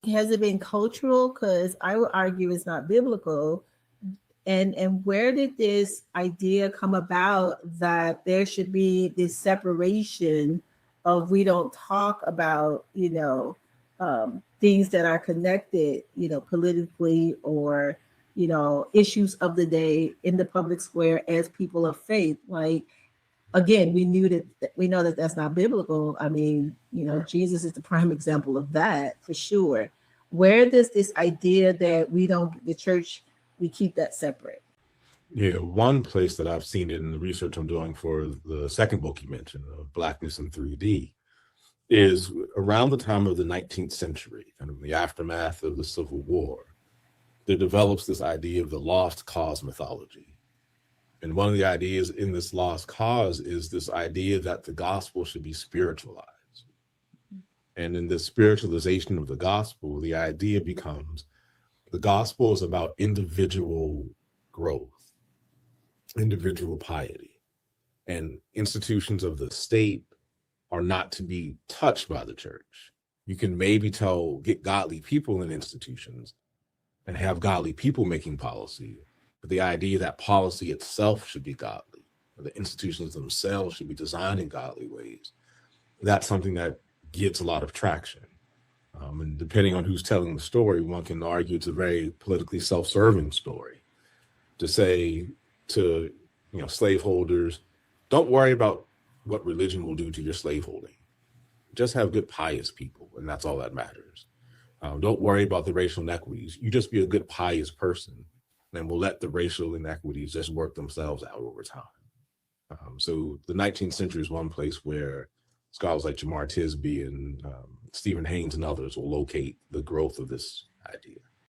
has it been cultural? Because I would argue it's not biblical. And where did this idea come about that there should be this separation of we don't talk about, things that are connected, politically, or, issues of the day in the public square as people of faith? Like, again, we know that that's not biblical. I mean, Jesus is the prime example of that for sure. Where does this idea that we don't, the church, we keep that separate? Yeah, one place that I've seen it in the research I'm doing for the second book you mentioned, Blackness in 3D, is around the time of the 19th century, kind of the aftermath of the Civil War. There develops this idea of the lost cause mythology. And one of the ideas in this lost cause is this idea that the gospel should be spiritualized. And in this spiritualization of the gospel, the idea becomes the gospel is about individual growth, individual piety, and institutions of the state are not to be touched by the church. You can maybe get godly people in institutions and have godly people making policy, but the idea that policy itself should be godly, or the institutions themselves should be designed in godly ways, that's something that gets a lot of traction. And depending on who's telling the story, one can argue it's a very politically self-serving story to say to slaveholders, don't worry about what religion will do to your slaveholding. Just have good, pious people, and that's all that matters. Don't worry about the racial inequities. You just be a good, pious person, and we'll let the racial inequities just work themselves out over time. So the 19th century is one place where scholars like Jamar Tisby and Stephen Haynes and others will locate the growth of this idea.